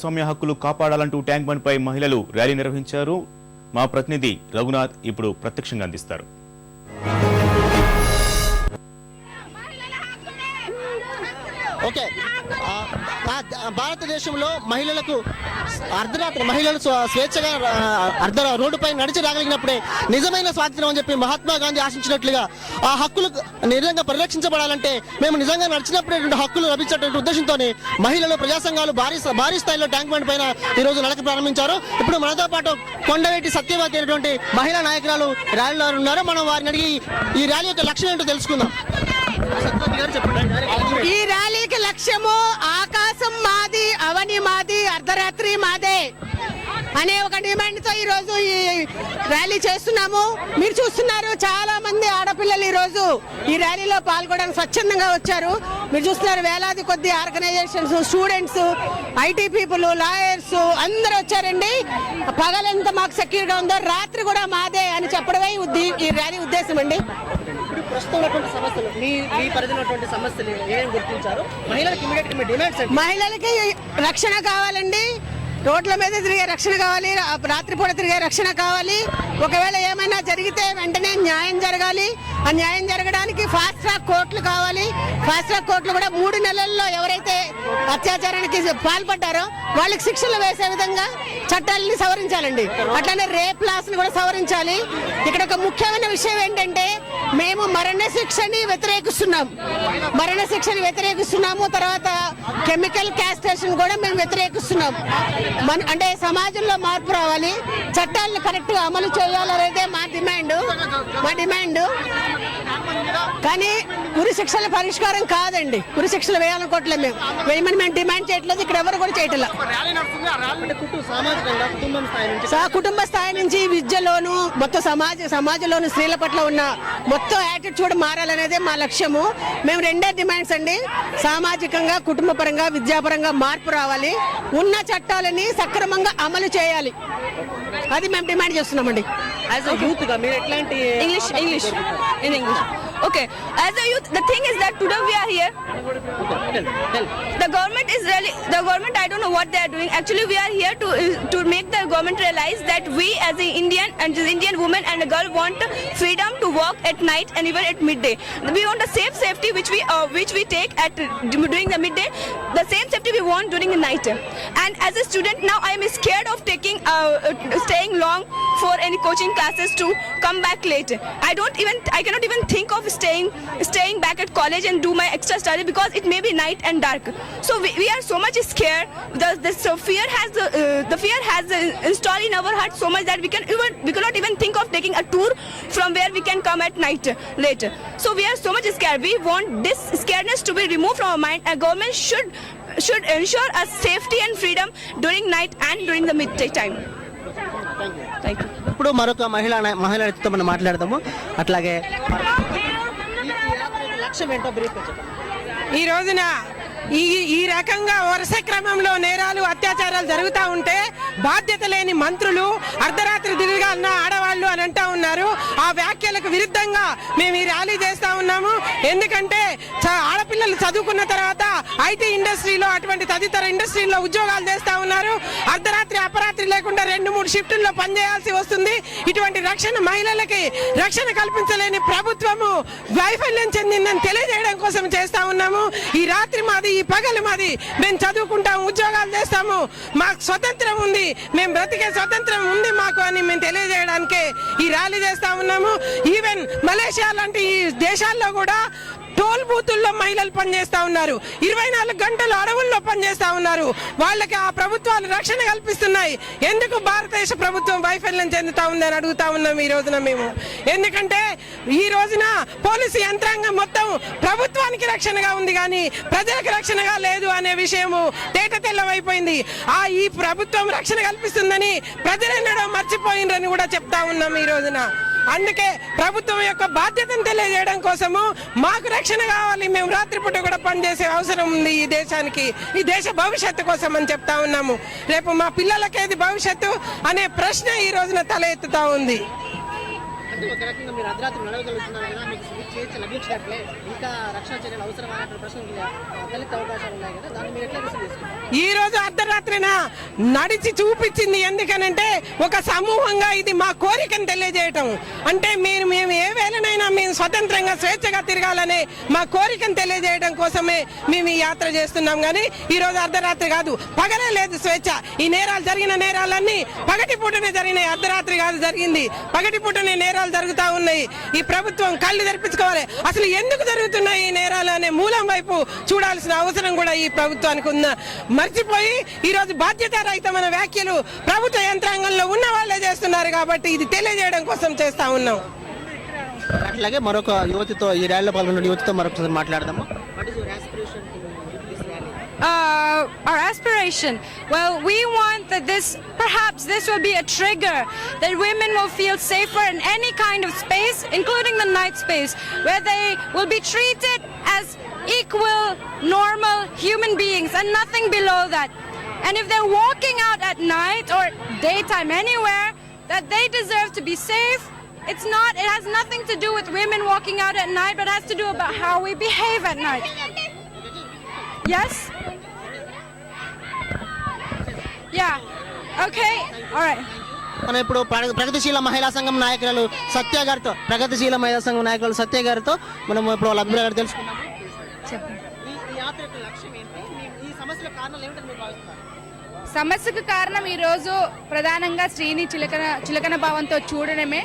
స్వామ్య హక్కులు కాపాడాలంటూ tank bund పై మహిళలు rally నిర్వహించారు. మా ప్రతినిధి రఘునాథ్ ఇప్పుడు ప్రత్యక్షంగా అందిస్తారు. ఓకే, భారతదేశంలో మహిళలకు అర్ధరాత్రి మహిళలు స్వేచ్ఛగా రోడ్డుపై నడిచి రాగలిగినప్పుడే నిజమైన స్వాతంత్రం అని చెప్పి మహాత్మా గాంధీ ఆశించినట్లుగా ఆ హక్కులు నిజంగా పరిరక్షించబడాలంటే మేము నిజంగా నడిచినప్పుడే హక్కులు లభించేటువంటి ఉద్దేశంతో మహిళలు ప్రజా సంఘాలు భారీ స్థాయిలో ట్యాంక్ బండ్ పైన ఈ రోజు నడక ప్రారంభించారు. ఇప్పుడు మనతో పాటు కొండవేటి సత్యవతి అనేటువంటి మహిళా నాయకురాలు ర్యాలీలో ఉన్నారు. మనం వారిని అడిగి ఈ ర్యాలీ యొక్క లక్ష్యం ఏంటో తెలుసుకుందాం. ఈ ర్యాలీకి లక్ష్యము ఆకాశం మాది, అవని మాది, అర్ధరాత్రి మాదే అనే ఒక డిమాండ్ తో ఈ రోజు ఈ ర్యాలీ చేస్తున్నాము. మీరు చూస్తున్నారు, చాలా మంది ఆడపిల్లలు ఈ రోజు ఈ ర్యాలీలో పాల్గొనడానికి స్వచ్ఛందంగా వచ్చారు. మీరు చూస్తున్నారు, వేలాది కొద్ది organisations, students, IT people, lawyers అందరూ వచ్చారండి. పగలెంత మాకు సెక్యూర్గా ఉందో రాత్రి కూడా మాదే అని చెప్పడమే ఈ ర్యాలీ ఉద్దేశం అండి. మహిళలకి రక్షణ కావాలండి. రోడ్ల మీద తిరిగే రక్షణ కావాలి, రాత్రిపూట తిరిగే రక్షణ కావాలి. ఒకవేళ ఏమైనా జరిగితే వెంటనే న్యాయం జరగాలి. ఆ న్యాయం జరగడానికి ఫాస్ట్ ట్రాక్ కోర్టులు కావాలి. ఫాస్ట్ ట్రాక్ కోర్టులు కూడా 3 నెలల్లో ఎవరైతే అత్యాచారానికి పాల్పడ్డారో వాళ్ళకి శిక్షలు వేసే విధంగా చట్టాలని సవరించాలండి. అట్లానే రేప్ లాస్ ని కూడా సవరించాలి. ఇక్కడ ఒక ముఖ్యమైన విషయం ఏంటంటే, మేము మరణ శిక్షని వ్యతిరేకిస్తున్నాము. తర్వాత కెమికల్ క్యాస్ట్రేషన్ కూడా మేము వ్యతిరేకిస్తున్నాం. అంటే సమాజంలో మార్పు రావాలి, చట్టాలను కరెక్ట్ గా అమలు చేయాలనేదే మా డిమాండ్. కానీ ఉరి శిక్షల పరిష్కారం కాదండి. ఉరి శిక్షలు వేయాలనుకోవట్లేదు, వేయమని మేము డిమాండ్ చేయట్లేదు. ఇక్కడ ఎవరు కూడా చేయట్లేదు. కుటుంబ స్థాయి నుంచి విద్యలోను, మొత్తం సమాజంలోను స్త్రీల పట్ల ఉన్న మొత్తం యాటిట్యూడ్ మారాలనేదే మా లక్ష్యము. మేము 2 డిమాండ్స్ అండి. సామాజికంగా, కుటుంబ పరంగా, విద్యాపరంగా మార్పు రావాలి. ఉన్న చట్టాలని సక్రమంగా అమలు చేయాలి. అది మేము డిమాండ్ చేస్తున్నామండి. As a youth, English. Okay, as a youth, the thing is that today we are here. The government, I don't know what they are doing. Actually, we are here to make the government realize that we as an Indian woman and a girl want freedom to walk at night and even at midday. We want the safety which we take during the midday. The same safety we want during the night. And as a student now, I am scared of staying long for any coaching classes to come back late. I cannot even think of staying back at college and do my extra study because it may be night and dark. So we are so much scared. The fear has installed in our heart so much that we cannot even think of taking a tour from where we can come at night later. So we are so much scared. We want this scaredness to be removed from our mind. A government should ensure us safety and freedom during night and during the midday time. Thank you. ఇప్పుడు మరొక మహిళతో మనం మాట్లాడదాము. అట్లాగే లక్ష్యం ఏంటో brief గా చెప్పండి. ఈ రోజున ఈ రకంగా వరుస క్రమంలో నేరాలు, అత్యాచారాలు జరుగుతూ ఉంటే బాధ్యత లేని మంత్రులు అర్ధరాత్రి తిరగాలన్న ఆడవాళ్ళు అని అంటూ ఉన్నారు. ఆ వ్యాఖ్యలకు విరుద్ధంగా మేము ఈ ర్యాలీ చేస్తా ఉన్నాము. ఎందుకంటే ఆడపిల్లలు చదువుకున్న తర్వాత ఐటీ ఇండస్ట్రీలో, అటువంటి తదితర ఇండస్ట్రీలో ఉద్యోగాలు చేస్తా ఉన్నారు. అర్ధరాత్రి అపరాత్రి లేకుండా 2-3 షిఫ్టుల్లో పనిచేయాల్సి వస్తుంది. ఇటువంటి మహిళలకి రక్షణ కల్పించలేని ప్రభుత్వము వైఫల్యం చెందిందని తెలియజేయడం కోసం చేస్తా ఉన్నాము. ఈ రాత్రి మాది, ఈ పగలు మాది. మేము చదువుకుంటాం, ఉద్యోగాలు చేస్తాము, మాకు స్వతంత్రం ఉంది, మేము బ్రతికే స్వతంత్రం ఉంది మాకు అని మేము తెలియజేయడానికే ఈ ర్యాలీ చేస్తా ఉన్నాము. ఈవెన్ మలేషియా లాంటి ఈ దేశాల్లో కూడా టోల్ బూతుల్లో మహిళలు పనిచేస్తా ఉన్నారు. 24 గంటలు అడవుల్లో పనిచేస్తా ఉన్నారు. వాళ్ళకి ఆ ప్రభుత్వాలు రక్షణ కల్పిస్తున్నాయి. ఎందుకు భారతదేశ ప్రభుత్వం వైఫల్యం చెందుతా ఉందని అడుగుతా ఉన్నాం ఈ రోజున మేము. ఎందుకంటే ఈ రోజున పోలీసు యంత్రాంగం మొత్తం ప్రభుత్వానికి రక్షణగా ఉంది కానీ ప్రజలకు రక్షణగా లేదు అనే విషయము తేట తెల్లమైపోయింది. ఈ ప్రభుత్వం రక్షణ కల్పిస్తుందని ప్రజలెన్నడో మర్చిపోయిండ్రని కూడా చెప్తా ఉన్నాం ఈ రోజున. అందుకే ప్రభుత్వం యొక్క బాధ్యతను తెలియజేయడం కోసము మాకు రక్షణ కావాలి, మేము రాత్రిపూట కూడా పనిచేసే అవసరం ఉంది ఈ దేశానికి, ఈ దేశ భవిష్యత్తు కోసం అని చెప్తా ఉన్నాము. రేపు మా పిల్లలకేది భవిష్యత్తు అనే ప్రశ్న ఈ రోజున తల ఎత్తుతా ఉంది. అంటే ఒక రకంగా మీరు అర్ధరాత్రి నడవగలుగుతున్నారు కదా, మీకు స్వేచ్ఛ లభించినట్లే ఇంకా రక్షణ చర్యలు అవసరమైన ప్రశ్నలు తలెత్తే అవకాశాలు ఉన్నాయి కదా, దాన్ని మీరు ఎట్లా రిసీవ్ చేసుకుంటారు? ఈ రోజు అర్ధరాత్రిన నడిచి చూపించింది. ఎందుకనంటే ఒక సమూహంగా ఇది మా కోరికను తెలియజేయటం. అంటే మేము ఏ వేళనైనా మేము స్వతంత్రంగా స్వేచ్ఛగా తిరగాలనే మా కోరికను తెలియజేయడం కోసమే మేము ఈ యాత్ర చేస్తున్నాం. కానీ ఈ రోజు అర్ధరాత్రి కాదు, పగలే లేదు స్వేచ్ఛ. ఈ నేరాలు జరిగిన నేరాలన్నీ పగటి పూటనే జరిగినాయి, అర్ధరాత్రి కాదు జరిగింది. పగటి పూటనే నేరాలు జరుగుతూ ఉన్నాయి. ఈ ప్రభుత్వం కళ్ళు తెరిపించుకోవాలి. అసలు ఎందుకు జరుగుతున్నాయి ఈ నేరాలు అనే మూలం వైపు చూడాల్సిన అవసరం కూడా ఈ ప్రభుత్వానికి ఉన్న. మర్చిపోయి ఈ రోజు బాధ్యతారహితమైన వ్యాఖ్యలు ప్రభుత్వ యంత్రాంగంలో ఉన్న వాళ్ళే చేస్తున్నారు. కాబట్టి ఇది తెలియజేయడం కోసం చేస్తా ఉన్నాం. అట్లాగే మరొక యువతితో, ఈ ర్యాలీలో పాల్గొన్న యువతితో మరొకసారి మాట్లాడదాము. What is your aspiration to this rally? Our aspiration, well, we want that perhaps this will be a trigger that women will feel safer in any kind of space, including the night space, where they will be treated as equal, normal human beings and nothing below that. And if they're walking out at night or daytime anywhere, that they deserve to be safe. It has nothing to do with women walking out at night, but it has to do about how we behave at night. Yes? Yeah. Okay. All right. మనం ఇప్పుడు ప్రగతిశీల మహిళా సంఘం నాయకురాలు సత్య గారితో, ప్రగతిశీల మహిళా సంఘం నాయకురాలు సత్య గారితో మనం ఇప్పుడు వాళ్ళ అభిప్రాయం గారు తెలుసుకుందాం. ఈ యాత్ర యొక్క లక్ష్యం ఏంటి? ఈ సమస్యల కారణాలు ఏమిటని మీరు భావిస్తున్నారు? సమస్యకు కారణం ఈ రోజు ప్రధానంగా స్త్రీని చిలకన భావంతో చూడడమే.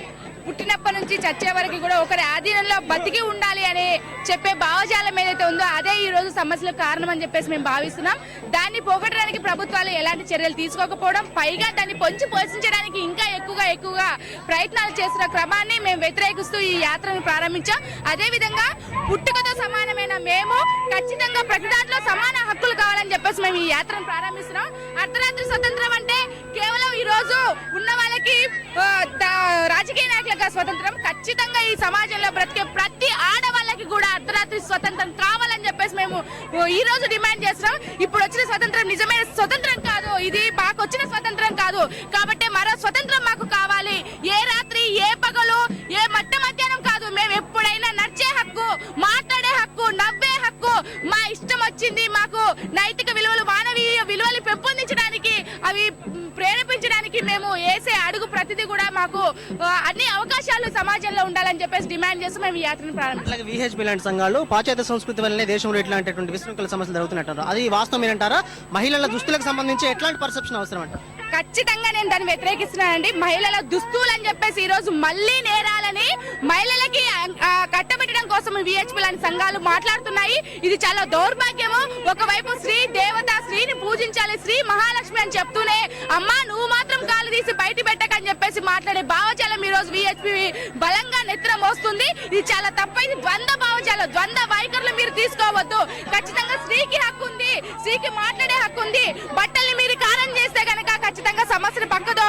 పుట్టినప్పటి నుంచి చచ్చే వరకు కూడా ఒకరి ఆధీనంలో బతికి ఉండాలి అని చెప్పే భావజాలం ఏదైతే ఉందో అదే ఈ రోజు సమస్యలకు కారణం అని చెప్పేసి మేము భావిస్తున్నాం. దాన్ని పోగొట్టడానికి ప్రభుత్వాలు ఎలాంటి చర్యలు తీసుకోకపోవడం, పైగా దాన్ని పొంచి పోషించడానికి ఇంకా ఎక్కువగా ప్రయత్నాలు చేస్తున్న క్రమాన్ని మేము వ్యతిరేకిస్తూ ఈ యాత్రను ప్రారంభించాం. అదే విధంగా పుట్టుకతో సమానమైన మేము ఖచ్చితంగా ప్రతి దాంట్లో సమాన హక్కులు కావాలని చెప్పేసి మేము ఈ యాత్రను ప్రారంభిస్తున్నాం. అర్ధరాత్రి స్వతంత్రం అంటే కేవలం ఈ రోజు ఉన్న వాళ్ళకి రాజకీయ నాయకులకు స్వతంత్రం, ఖచ్చితంగా ఈ సమాజంలో బ్రతికే ప్రతి ఆడవాళ్ళకి కూడా అర్ధరాత్రి స్వతంత్రం కావాలని చెప్పేసి మేము ఈ రోజు డిమాండ్ చేస్తున్నాం. ఇప్పుడు వచ్చిన స్వతంత్రం నిజమైన స్వతంత్రం కాదు, ఇది మాకు వచ్చిన స్వతంత్రం కాదు. కాబట్టి మరో స్వతంత్రం మాకు కావాలి. ఏ రాత్రి, ఏ పగలు, ఏ మధ్యాహ్నం కాదు. మేము ఎప్పుడైనా నడిచే హక్కు, మాట్లాడే హక్కు, నవ్వే హక్కు, మా ఇష్టం వచ్చింది. మాకు నైతిక విలువలు, మానవీయ విలువలు పెంపొందించడానికి, అవి ప్రేరేపించడానికి మేము వేసే అడుగు ప్రతిదీ కూడా మాకు అన్ని అవకాశాలు సమాజంలో ఉండాలని చెప్పేసి డిమాండ్ చేస్తూ మేము ఈ యాత్రను ప్రారంభించాం. అలాగే విహెచ్పి లాంటి సంఘాలు పాశ్చాత్య సంస్కృతి వల్లనే దేశంలో ఇట్లాంటి విశృంఖల సమస్యలు జరుగుతున్నట్టు, అది వాస్తవం ఏంటారా? మహిళల దుస్తులకు సంబంధించి ఎట్లాంటి పర్సెప్షన్ అవసరం అంటారు? ఖచ్చితంగా నేను దాన్ని వ్యతిరేకిస్తున్నానండి. మహిళల దుస్తులు అని చెప్పేసి ఈ రోజు మళ్ళీ నేరాలని మహిళలకి కట్టబెట్టడం కోసం విహెచ్పి లాంటి సంఘాలు మాట్లాడుతున్నాయి. ఇది చాలా దౌర్భాగ్యము. ఒకవైపు స్త్రీ దేవత, స్త్రీని పూజించాలి, స్త్రీ మహాలక్ష్మి అని చెప్తూనే అమ్మా నువ్వు మాత్రం కాలు తీసి బయట పెట్టకని చెప్పేసి మాట్లాడే భావజాలం ఈ రోజు విహెచ్పి బలంగా నెత్తిన మోస్తుంది. ఇది చాలా తప్పైంది. ద్వంద్వ భావజాలం, ద్వంద్వ వైఖరులు మీరు తీసుకోవద్దు. ఖచ్చితంగా స్త్రీకి హక్కు ఉంది, స్త్రీకి మాట్లాడే హక్కు ఉంది. బట్టల్ని మీరు కారం చేస్తే గనక ఖచ్చితంగా సమస్యను పక్కదో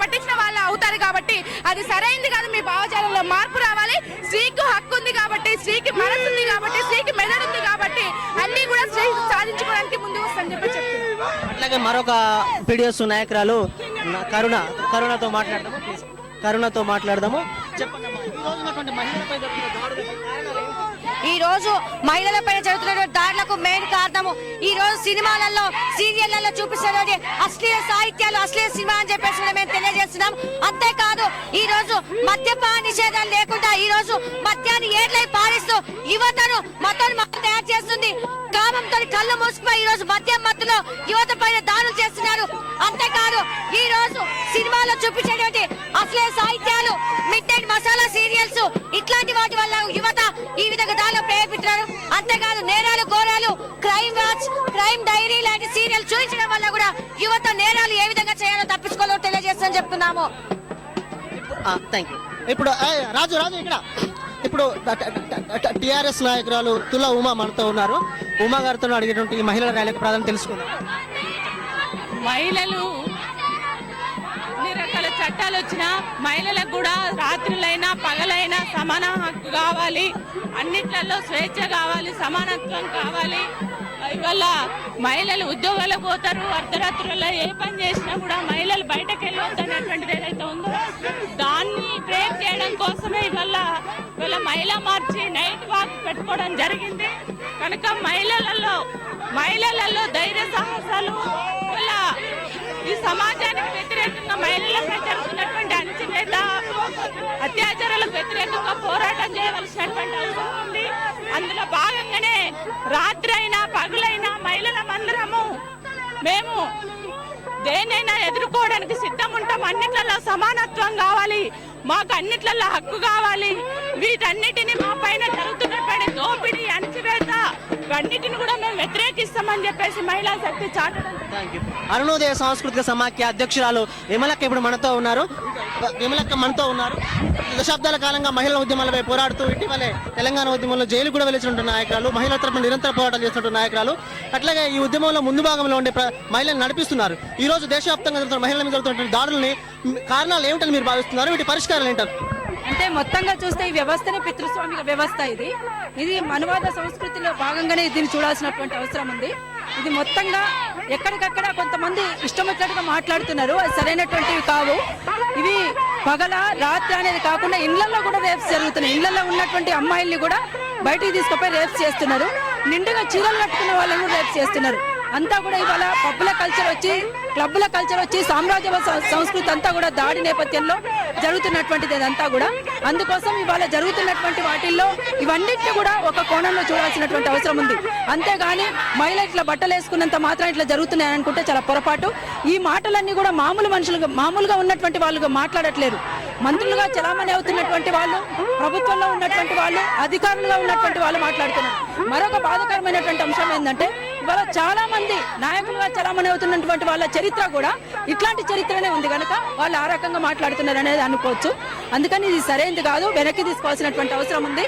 పట్టించిన వాళ్ళు అవుతారు. కాబట్టి అది సరైనది కాదు. మీ భావజాలంలో మార్పు రావాలి. స్త్రీకి హక్కు ఉంది కాబట్టి, స్త్రీకి మనసు ఉంది కాబట్టి, స్త్రీకి మెదడు ఉంది కాబట్టి అన్ని కూడా స్త్రీ సాధించుకోవడానికి ముందుకు వస్తుందని చెప్పి చెప్తున్నారు. అట్లాగే మరొక పీడిఎస్ నాయకురాలు కరుణతో మాట్లాడదాము. ప్లీజ్ కరుణతో మాట్లాడదాము. చెప్పండి, ఈ రోజు మహిళలపై జరుగుతున్న దాడులకు మెయిన్ కారణము ఈ రోజు సినిమాలలో, సీరియళ్లలో చూపిస్తున్నది అశ్లీల సాహిత్యాలు, అశ్లీల సినిమా అని చెప్పేసి మేము తెలియజేస్తున్నాం. అంతేకాదు ఈ రోజు మద్యపాన నిషేధాలు లేకుండా ఈ రోజు మద్యాన్ని ఏట్లై పాలిస్తూ యువతను మతం తయారు చేస్తుంది. కామంతో కళ్ళు మూసుకుపోయి ఈ రోజు మద్యం మత్తులో యువత పైన దాడులు చేస్తున్నారు. అంతేకాదు ఈ రోజు సినిమాలో చూపించేటువంటి అశ్లీల సాహిత్యాలు, మిడ్ నైట్ మసాలా సీరియల్స్ ఇట్లాంటి వాటి వల్ల యువత ఈ విధంగా దాడిలో ప్రేరేపిస్తున్నారు. అంతేకాదు నేరాలు, ఘోరాలు, క్రైమ్ వాచ్, క్రైమ్ డైరీ లాంటి సీరియల్ చూపించడం వల్ల కూడా యువత నేరాలు ఏ విధంగా చేయాలో తప్పించుకోవాలో తెలియజేస్తామని చెప్తున్నాము. ఇప్పుడు రాజు ఇక్కడ ఇప్పుడు టిఆర్ఎస్ నాయకురాలు తుల ఉమా మనతో ఉన్నారు. ఉమా గారితో అడిగేటువంటి ఈ మహిళల ర్యాలీకి ప్రాధాన్యత తెలుసుకుందాం. మహిళలు అన్ని రకాల చట్టాలు వచ్చినా మహిళలకు కూడా రాత్రులైనా పగలైనా సమాన హక్కు కావాలి, అన్నిట్లలో స్వేచ్ఛ కావాలి, సమానత్వం కావాలి. ఇవాళ మహిళలు ఉద్యోగాలకు పోతారు, అర్ధరాత్రుల్లో ఏ పని చేసినా కూడా మహిళలు బయటకు వెళ్ళొద్దు అనేటువంటిది ఏదైతే ఉందో దాన్ని బ్రేక్ చేయడానికి చేయడం కోసమే ఇవాళ మహిళా మార్చి నైట్ వాక్ పెట్టుకోవడం జరిగింది. కనుక మహిళలలో ధైర్య సాహసాలు ఇవాళ ఈ సమాజానికి వ్యతిరేకంగా మహిళలపై జరుగుతున్నటువంటి అణచివేత అత్యాచారాలకు వ్యతిరేకంగా పోరాటం చేయవలసినటువంటి అవసరం ఉంది. అందులో భాగంగానే రాత్రి అయినా పగులైనా మహిళలమందరము మేము దేనైనా ఎదుర్కోవడానికి సిద్ధం ఉంటాం. అన్నిట్లలో సమానత్వం కావాలి, మాకు అన్నిట్లలో హక్కు కావాలి. వీటన్నిటిని మా పైన జరుగుతున్నటువంటి దోపిడీ అణచివేత అన్నిటిని కూడా మేము వ్యతిరేకిస్తామని చెప్పేసి మహిళా శక్తి చాటడం. అరుణోదయ సాంస్కృతిక సమాఖ్య అధ్యక్షురాలు విమలక్క ఇప్పుడు మనతో ఉన్నారు. దశాబ్దాల కాలంగా మహిళల ఉద్యమాలపై పోరాడుతూ ఇటీవలే తెలంగాణ ఉద్యమంలో జైలు కూడా వెళ్తున్న నాయకురాలు, మహిళల తరపున నిరంతర పోరాటాలు చేస్తున్న నాయకురాలు. అట్లాగే ఈ ఉద్యమంలో ముందు భాగంలో ఉండే మహిళలను నడిపిస్తున్నారు. ఈ రోజు దేశవ్యాప్తంగా జరుగుతున్న మహిళల మీద జరుగుతున్న దాడుల్ని కారణాలు ఏమిటని మీరు భావిస్తున్నారు? వీటి పరిష్కారాలు ఏంటారు? అంటే మొత్తంగా చూస్తే ఈ వ్యవస్థనే పితృస్వామిక వ్యవస్థ. ఇది మనువాద సంస్కృతిలో భాగంగానే దీన్ని చూడాల్సినటువంటి అవసరం ఉంది. ఇది మొత్తంగా ఎక్కడికక్కడ కొంతమంది ఇష్టం వచ్చినట్టుగా మాట్లాడుతున్నారు. అది సరైనటువంటివి కావు. ఇవి పగల రాత్రి అనేది కాకుండా ఇళ్లలో కూడా రేప్స్ జరుగుతున్నాయి. ఇళ్లలో ఉన్నటువంటి అమ్మాయిల్ని కూడా బయటికి తీసుకుపోయి రేప్స్ చేస్తున్నారు. నిండుగా చీరలు కట్టుకున్న వాళ్ళని కూడా రేప్స్ చేస్తున్నారు. అంతా కూడా ఇవాళ పబ్బుల కల్చర్ వచ్చి, క్లబ్ల కల్చర్ వచ్చి, సామ్రాజ్యవాద సంస్కృతి అంతా కూడా దాడి నేపథ్యంలో జరుగుతున్నటువంటిది ఇదంతా కూడా. అందుకోసం ఇవాళ జరుగుతున్నటువంటి వాటిల్లో ఇవన్నిటిని కూడా ఒక కోణంలో చూడాల్సినటువంటి అవసరం ఉంది. అంతేగాని మహిళ ఇట్లా బట్టలు వేసుకున్నంత మాత్రం ఇట్లా జరుగుతున్నాయని అనుకుంటే చాలా పొరపాటు. ఈ మాటలన్నీ కూడా మామూలుగా ఉన్నటువంటి వాళ్ళు మాట్లాడట్లేదు. మంత్రులుగా చలామణి అవుతున్నటువంటి వాళ్ళు, ప్రభుత్వంలో ఉన్నటువంటి వాళ్ళు, అధికారులుగా ఉన్నటువంటి వాళ్ళు మాట్లాడుతున్నారు. మరొక బాధాకరమైనటువంటి అంశం ఏంటంటే ఇవాళ చాలా మంది నాయకులుగా చలామణి అవుతున్నటువంటి వాళ్ళ చరిత్ర కూడా ఇట్లాంటి చరిత్రనే ఉంది కనుక వాళ్ళు ఆ రకంగా మాట్లాడుతున్నారు అనేది అనుకోవచ్చు. అందుకని ఇది సరైనది కాదు, వెనక్కి తీసుకోవాల్సినటువంటి అవసరం ఉంది.